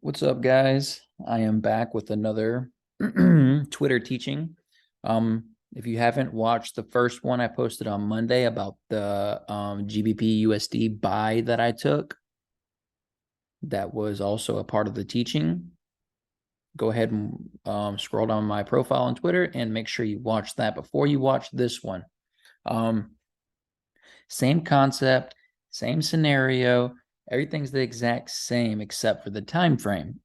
What's up, guys? I am back with another Twitter teaching. If you haven't watched the first one I posted on Monday about the GBP USD buy that I took, that was also a part of the teaching. Go ahead and scroll down my profile on Twitter and make sure you watch that before you watch this one. Same concept, same scenario, everything's the exact same except for the time frame.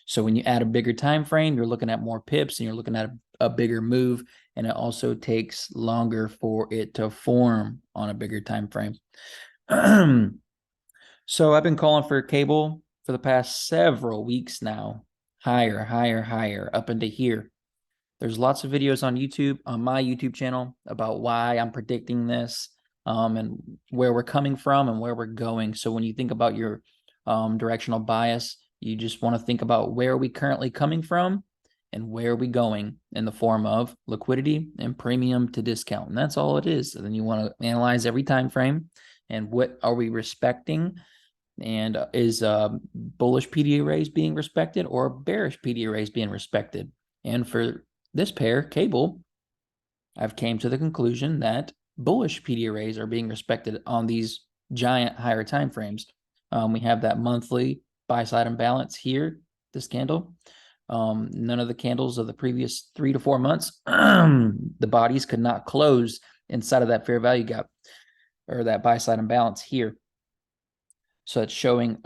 So when you add a bigger time frame, you're looking at more pips and you're looking at a bigger move, and it also takes longer for it to form on a bigger time frame. So I've been calling for cable for the past several weeks now. Higher, higher, higher, up into here. There's lots of videos on YouTube, on my YouTube channel, about why I'm predicting this, and where we're coming from and where we're going. So when you think about your directional bias, you just want to think about where are we currently coming from and where are we going in the form of liquidity and premium to discount. And that's all it is. And then you want to analyze every time frame and what are we respecting, and is bullish PD arrays being respected or bearish PD arrays being respected. And for this pair, cable, I've came to the conclusion that bullish PD arrays are being respected on these giant higher time frames. We have that monthly buy side imbalance here, this candle. None of the candles of the previous 3 to 4 months, the bodies could not close inside of that fair value gap or that buy side imbalance here. So it's showing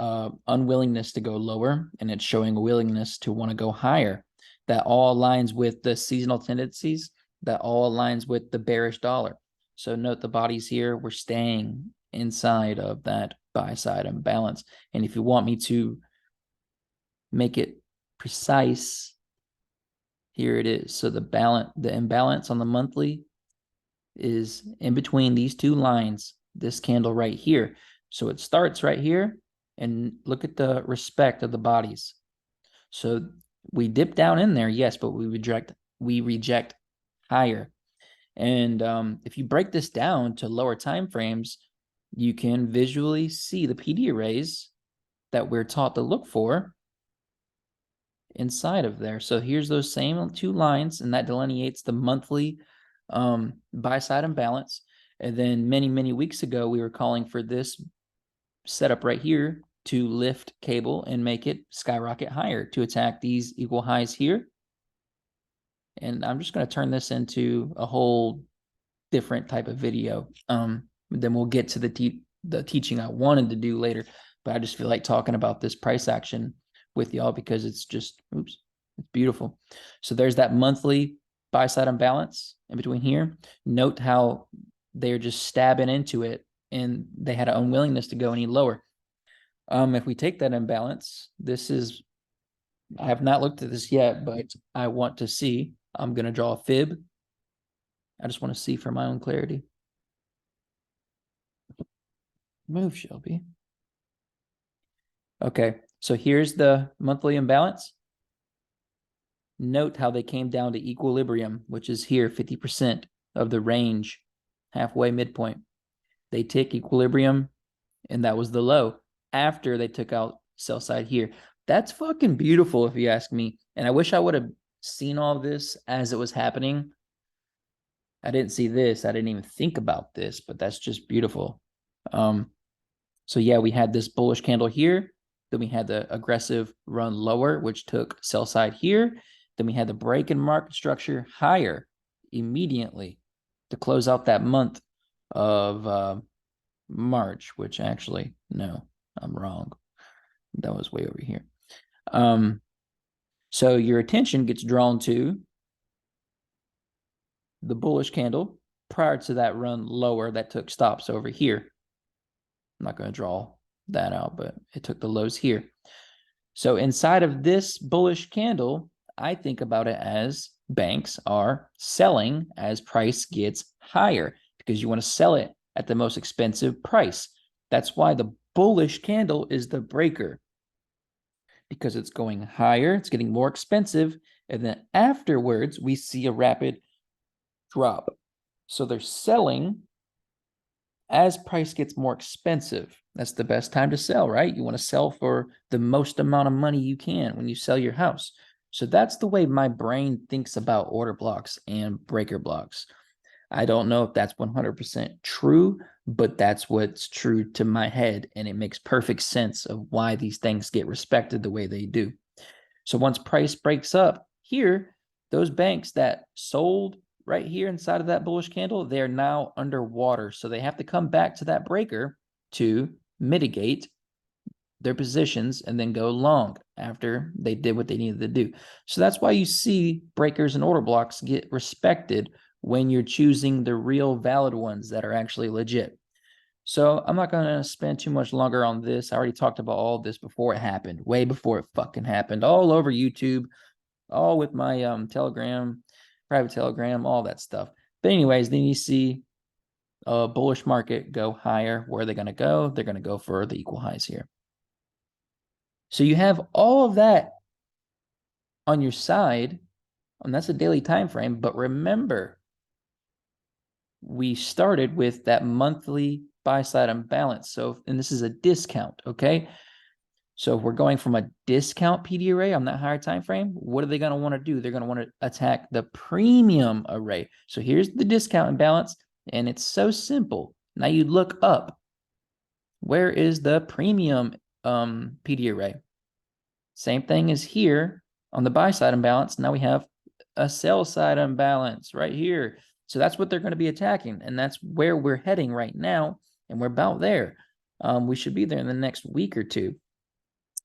unwillingness to go lower, and it's showing a willingness to want to go higher. That all aligns with the seasonal tendencies, that all aligns with the bearish dollar. So note the bodies here, we're staying inside of that buy side imbalance. And if you want me to make it precise, here it is. So the imbalance on the monthly is in between these two lines, this candle right here. So it starts right here, and look at the respect of the bodies. So we dip down in there, yes, but we reject higher. And if you break this down to lower time frames, you can visually see the PD arrays that we're taught to look for inside of there. So here's those same two lines, and that delineates the monthly buy side imbalance. And then many weeks ago, we were calling for this setup right here to lift cable and make it skyrocket higher to attack these equal highs here. And I'm just going to turn this into a whole different type of video. Then we'll get to the teaching I wanted to do later, but I just feel like talking about this price action with y'all because it's just, it's beautiful. So there's that monthly buy side imbalance in between here. Note how they're just stabbing into it, and they had an unwillingness to go any lower. If we take that imbalance, this is, I have not looked at this yet, but I want to see. I'm going to draw a fib. I just want to see for my own clarity. Move, Shelby. Okay, so here's the monthly imbalance. Note how they came down to equilibrium, which is here, 50% of the range, halfway midpoint. They tick equilibrium, and that was the low after they took out sell side here. That's fucking beautiful if you ask me. And I wish I would have seen all this as it was happening. I didn't see this. I didn't even think about this, but that's just beautiful. So yeah, we had this bullish candle here. Then we had the aggressive run lower, which took sell side here. Then we had the break in market structure higher immediately to close out that month of March, which actually, no, I'm wrong. That was way over here. So your attention gets drawn to the bullish candle prior to that run lower that took stops over here. I'm not going to draw that out, but it took the lows here. So inside of this bullish candle, I think about it as banks are selling as price gets higher because you want to sell it at the most expensive price. That's why the bullish candle is the breaker, because it's going higher, it's getting more expensive, and then afterwards we see a rapid drop. So they're selling As price gets more expensive, that's the best time to sell, right? You want to sell for the most amount of money you can when you sell your house. So that's the way my brain thinks about order blocks and breaker blocks. I don't know if that's 100% true, but that's what's true to my head. And it makes perfect sense of why these things get respected the way they do. So once price breaks up here, those banks that sold right here inside of that bullish candle, they're now underwater. So they have to come back to that breaker to mitigate their positions and then go long after they did what they needed to do. So that's why you see breakers and order blocks get respected when you're choosing the real valid ones that are actually legit. So I'm not going to spend too much longer on this. I already talked about all this before it happened, way before it fucking happened, all over YouTube, all with my Telegram, private Telegram, all that stuff. But anyways, then you see a bullish market go higher. Where are they going to go? They're going to go for the equal highs here. So you have all of that on your side, and that's a daily time frame. But remember, we started with that monthly buy side imbalance. So, and this is a discount, okay? So if we're going from a discount PD array on that higher time frame, what are they going to want to do? They're going to want to attack the premium array. So here's the discount imbalance, and it's so simple. Now you look up, where is the premium PD array? Same thing as here on the buy side imbalance. Now we have a sell side imbalance right here. So that's what they're going to be attacking. And that's where we're heading right now. And we're about there. We should be there in the next week or two.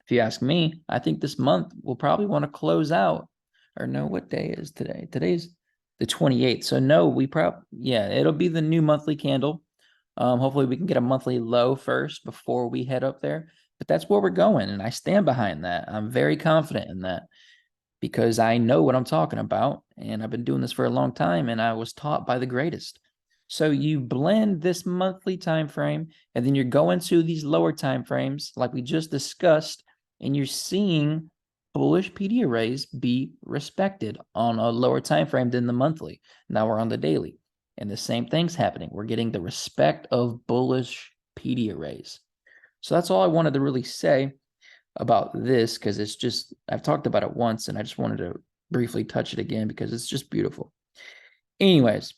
If you ask me, I think this month we'll probably want to close out. Or no, what day is today? Today's the 28th. So no, it'll be the new monthly candle. Hopefully we can get a monthly low first before we head up there. But that's where we're going, and I stand behind that. I'm very confident in that because I know what I'm talking about, and I've been doing this for a long time, and I was taught by the greatest. So you blend this monthly time frame, and then you're going to these lower time frames, like we just discussed, and you're seeing bullish PD arrays be respected on a lower time frame than the monthly. Now we're on the daily, and the same thing's happening. We're getting the respect of bullish PD arrays. So that's all I wanted to really say about this, because it's just, I've talked about it once and I just wanted to briefly touch it again because it's just beautiful. Anyways,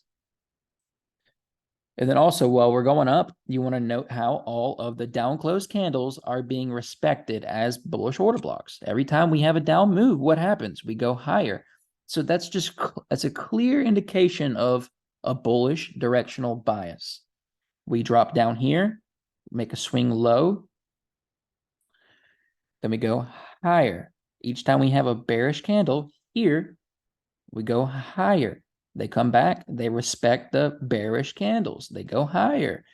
and then also while we're going up, you want to note how all of the down close candles are being respected as bullish order blocks. Every time we have a down move, what happens? We go higher. So that's a clear indication of a bullish directional bias. We drop down here, make a swing low, then we go higher. Each time we have a bearish candle here, we go higher. They come back, they respect the bearish candles. They go higher.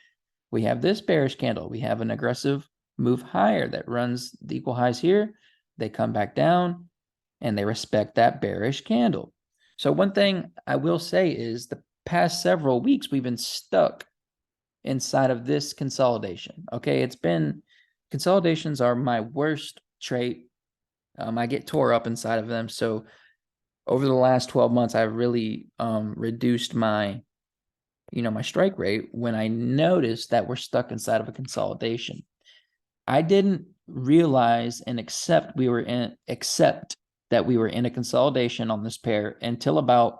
We have this bearish candle. We have an aggressive move higher that runs the equal highs here. They come back down and they respect that bearish candle. So one thing I will say is the past several weeks, we've been stuck inside of this consolidation. Okay, consolidations are my worst trait. I get tore up inside of them. So over the last 12 months, I've really reduced my strike rate when I noticed that we're stuck inside of a consolidation. I didn't realize and accept that we were in a consolidation on this pair until about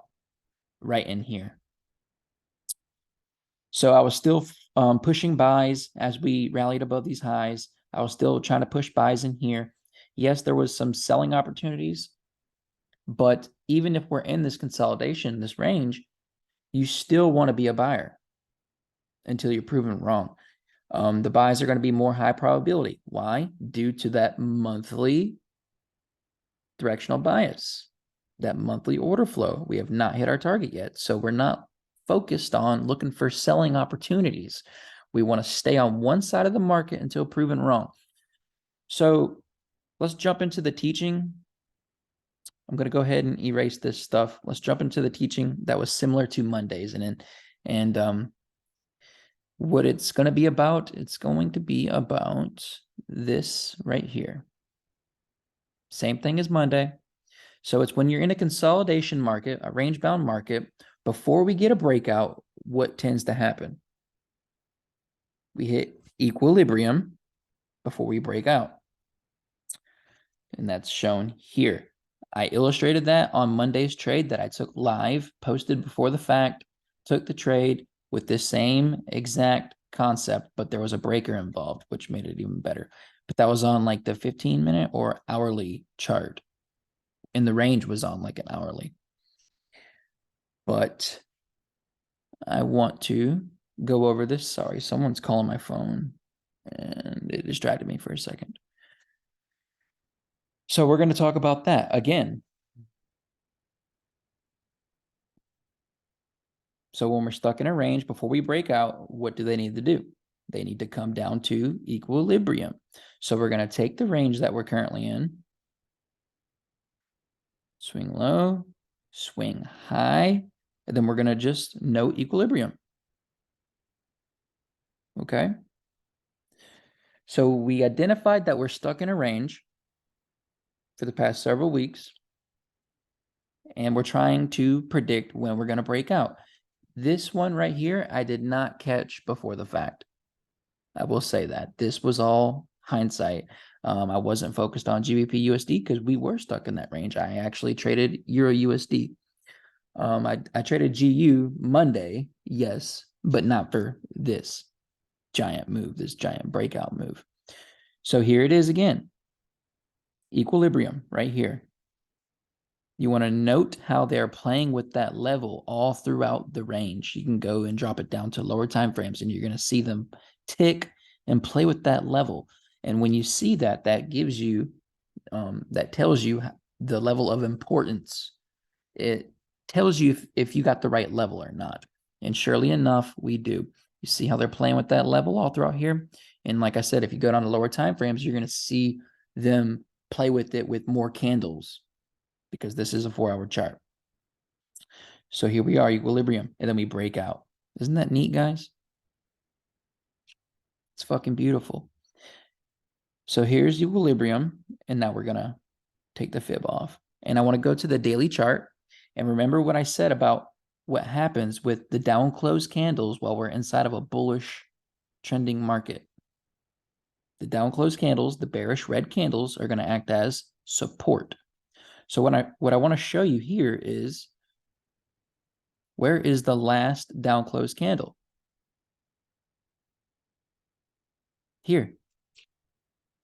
right in here. So I was still pushing buys as we rallied above these highs. I was still trying to push buys in here. Yes, there was some selling opportunities, but even if we're in this consolidation, this range, you still want to be a buyer until you're proven wrong. The buys are going to be more high probability. Why? Due to that monthly directional bias, that monthly order flow. We have not hit our target yet, so we're not focused on looking for selling opportunities. We want to stay on one side of the market until proven wrong. So let's jump into the teaching. I'm going to go ahead and erase this stuff. Let's jump into the teaching that was similar to Monday's. And what it's going to be about, it's going to be about this right here. Same thing as Monday. So it's when you're in a consolidation market, a range-bound market, before we get a breakout, what tends to happen? we hit equilibrium before we break out. And that's shown here. I illustrated that on Monday's trade that I took live, posted before the fact, took the trade with the same exact concept, but there was a breaker involved, which made it even better. But that was on like the 15-minute or hourly chart. And the range was on like an hourly. But I want to go over this. Sorry, someone's calling my phone and it distracted me for a second. So we're going to talk about that again. So when we're stuck in a range, before we break out, what do they need to do? They need to come down to equilibrium. So we're going to take the range that we're currently in, swing low, swing high, and then we're going to just note equilibrium. Okay. So we identified that we're stuck in a range for the past several weeks, and we're trying to predict when we're going to break out. This one right here, I did not catch before the fact. I will say that this was all hindsight. I wasn't focused on GBP USD because we were stuck in that range. I actually traded Euro USD. I traded GU Monday, yes, but not for this giant move, this giant breakout move. So here it is again. Equilibrium right here. You want to note how they're playing with that level all throughout the range. You can go and drop it down to lower time frames, and you're going to see them tick and play with that level. And when you see that, that gives you, that tells you the level of importance. It tells you if you got the right level or not. And surely enough, we do. You see how they're playing with that level all throughout here. And like I said, if you go down to lower time frames, you're going to see them play with it with more candles, because this is a 4-hour chart. So here we are, equilibrium, and then we break out. Isn't that neat, guys? It's fucking beautiful. So here's equilibrium, and now we're going to take the fib off. And I want to go to the daily chart, and remember what I said about what happens with the down close candles while we're inside of a bullish trending market. The down close candles, the bearish red candles, are going to act as support. So what I want to show you here is, where is the last down close candle? Here.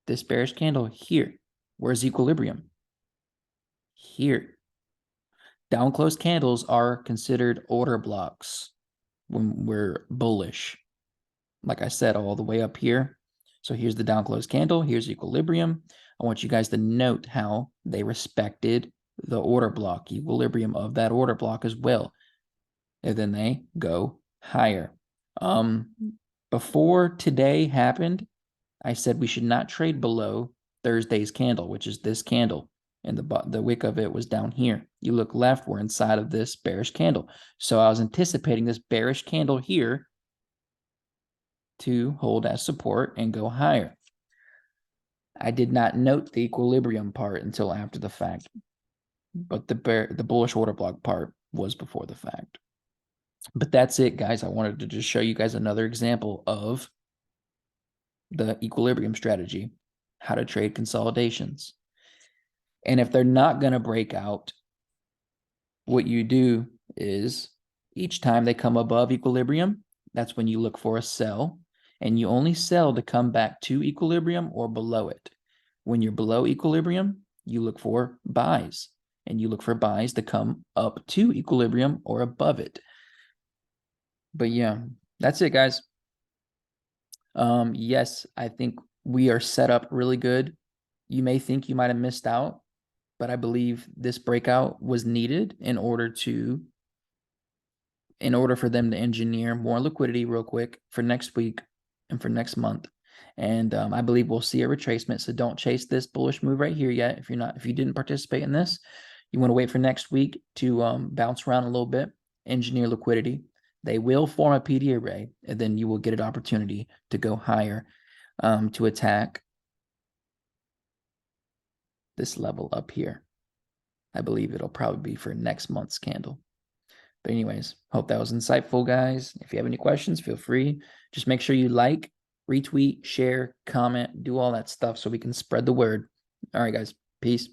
This bearish candle here. Where's equilibrium? Here. Down close candles are considered order blocks when we're bullish. Like I said, all the way up here. So here's the down close candle. Here's equilibrium. I want you guys to note how they respected the order block, equilibrium of that order block as well. And then they go higher. Before today happened, I said we should not trade below Thursday's candle, which is this candle. And the wick of it was down here. You look left, we're inside of this bearish candle. So I was anticipating this bearish candle here to hold as support and go higher. I did not note the equilibrium part until after the fact, but the bullish order block part was before the fact. But that's it, guys. I wanted to just show you guys another example of the equilibrium strategy, how to trade consolidations. And if they're not going to break out, what you do is each time they come above equilibrium, that's when you look for a sell, and you only sell to come back to equilibrium or below it. When you're below equilibrium, you look for buys, and you look for buys to come up to equilibrium or above it. But yeah, that's it, guys. Yes, I think we are set up really good. You may think you might have missed out, but I believe this breakout was needed in order for them to engineer more liquidity real quick for next week and for next month. And I believe we'll see a retracement. So don't chase this bullish move right here yet. If you didn't participate in this, you want to wait for next week to bounce around a little bit, engineer liquidity. They will form a PD array, and then you will get an opportunity to go higher to attack this level up here. I believe it'll probably be for next month's candle. But anyways, hope that was insightful, guys. If you have any questions, feel free. Just make sure you like, retweet, share, comment, do all that stuff so we can spread the word. All right, guys. Peace.